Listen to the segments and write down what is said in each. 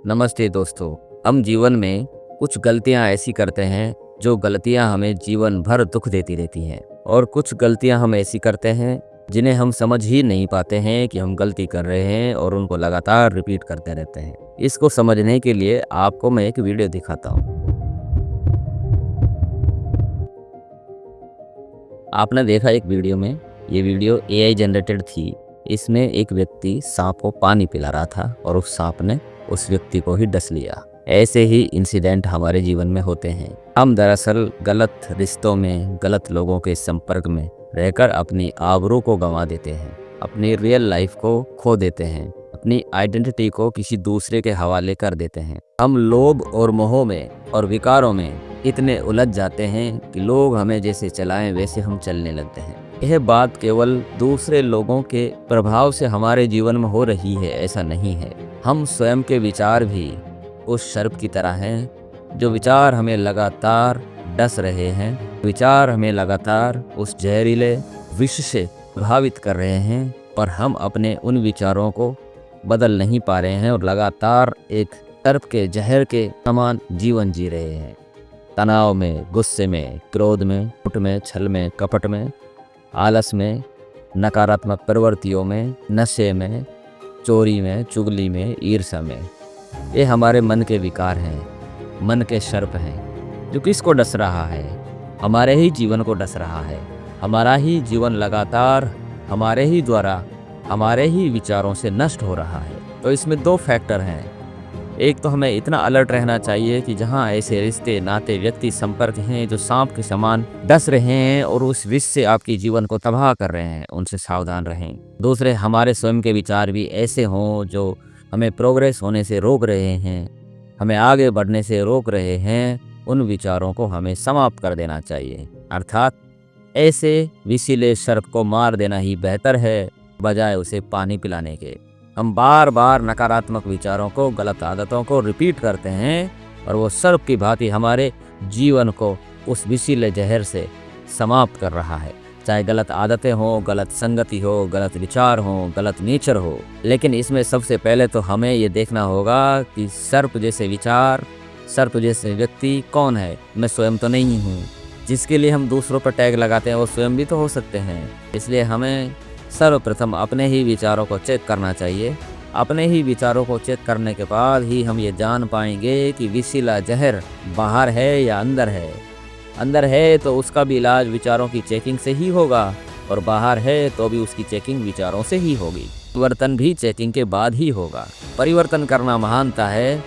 नमस्ते दोस्तों। हम जीवन में कुछ गलतियां ऐसी करते हैं जो गलतियां हमें जीवन भर दुख देती रहती हैं, और कुछ गलतियां हम ऐसी करते हैं जिन्हें हम समझ ही नहीं पाते हैं कि हम गलती कर रहे हैं और उनको लगातार रिपीट करते रहते हैं। इसको समझने के लिए आपको मैं एक वीडियो दिखाता हूँ। आपने देखा एक वीडियो में, ये वीडियो एआई जनरेटेड थी। इसमें एक व्यक्ति सांप को पानी पिला रहा था और उस सांप ने उस व्यक्ति को ही डस लिया। ऐसे ही इंसिडेंट हमारे जीवन में होते हैं। हम दरअसल गलत रिश्तों में, गलत लोगों के संपर्क में रहकर अपनी आबरू को गंवा देते हैं, अपनी रियल लाइफ को खो देते हैं, अपनी आइडेंटिटी को किसी दूसरे के हवाले कर देते हैं। हम लोभ और मोह में और विकारों में इतने उलझ जाते हैं कि लोग हमें जैसे चलाएं वैसे हम चलने लगते हैं। यह बात केवल दूसरे लोगों के प्रभाव से हमारे जीवन में हो रही है, ऐसा नहीं है। हम स्वयं के विचार भी उस सर्प की तरह हैं जो विचार हमें लगातार डस रहे हैं, विचार हमें लगातार उस जहरीले विष से प्रभावित कर रहे हैं, पर हम अपने उन विचारों को बदल नहीं पा रहे हैं और लगातार एक सर्प के जहर के समान जीवन जी रहे हैं। तनाव में, गुस्से में, क्रोध में, फुट में, छल में, कपट में, आलस में, नकारात्मक प्रवृत्तियों में, नशे में, चोरी में, चुगली में, ईर्ष्या में। ये हमारे मन के विकार हैं, मन के सर्प हैं जो किसको डस रहा है? हमारे ही जीवन को डस रहा है। हमारा ही जीवन लगातार हमारे ही द्वारा, हमारे ही विचारों से नष्ट हो रहा है। तो इसमें दो फैक्टर हैं। एक तो हमें इतना अलर्ट रहना चाहिए कि जहां ऐसे रिश्ते, नाते, व्यक्ति, संपर्क हैं जो सांप के समान डस रहे हैं और उस विष से आपके जीवन को तबाह कर रहे हैं, उनसे सावधान रहें। दूसरे, हमारे स्वयं के विचार भी ऐसे हों जो हमें प्रोग्रेस होने से रोक रहे हैं, हमें आगे बढ़ने से रोक रहे हैं। उन विचारों को हमें समाप्त कर देना चाहिए, अर्थात ऐसे विषीले सर्प को मार देना ही बेहतर है बजाय उसे पानी पिलाने के। हम बार बार नकारात्मक विचारों को, गलत आदतों को रिपीट करते हैं और वो सर्प की भांति हमारे जीवन को उस विषीले जहर से समाप्त कर रहा है। चाहे गलत आदतें हो, गलत संगति हो, गलत विचार हो, गलत नेचर हो। लेकिन इसमें सबसे पहले तो हमें ये देखना होगा कि सर्प जैसे विचार, सर्प जैसे व्यक्ति कौन है। मैं स्वयं तो नहीं हूँ। जिसके लिए हम दूसरों पर टैग लगाते हैं वो स्वयं भी तो हो सकते हैं। इसलिए हमें सर्वप्रथम अपने ही विचारों को चेक करना चाहिए। अपने ही विचारों को चेक करने के बाद ही हम ये जान पाएंगे कि विषीला जहर बाहर है या अंदर है। अंदर है तो उसका भी इलाज विचारों की चेकिंग से ही होगा, और बाहर है तो भी उसकी चेकिंग विचारों से ही होगी। परिवर्तन भी चेकिंग के बाद ही होगा। परिवर्तन करना महानता है,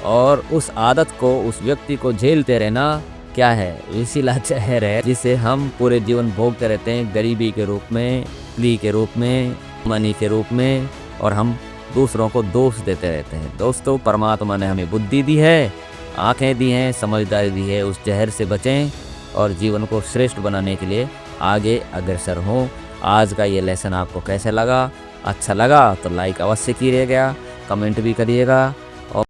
और उस आदत को, उस व्यक्ति को झेलते रहना क्या है? विषीला जहर है जिसे हम पूरे जीवन भोगते रहते हैं, गरीबी के रूप में, ली के रूप में, मनी के रूप में, और हम दूसरों को दोष देते रहते हैं। दोस्तों, परमात्मा ने हमें बुद्धि दी है, आंखें दी हैं, समझदारी दी है। उस जहर से बचें और जीवन को श्रेष्ठ बनाने के लिए आगे अग्रसर हों। आज का ये लेसन आपको कैसे लगा? अच्छा लगा तो लाइक अवश्य कीजिएगा, कमेंट भी करिएगा।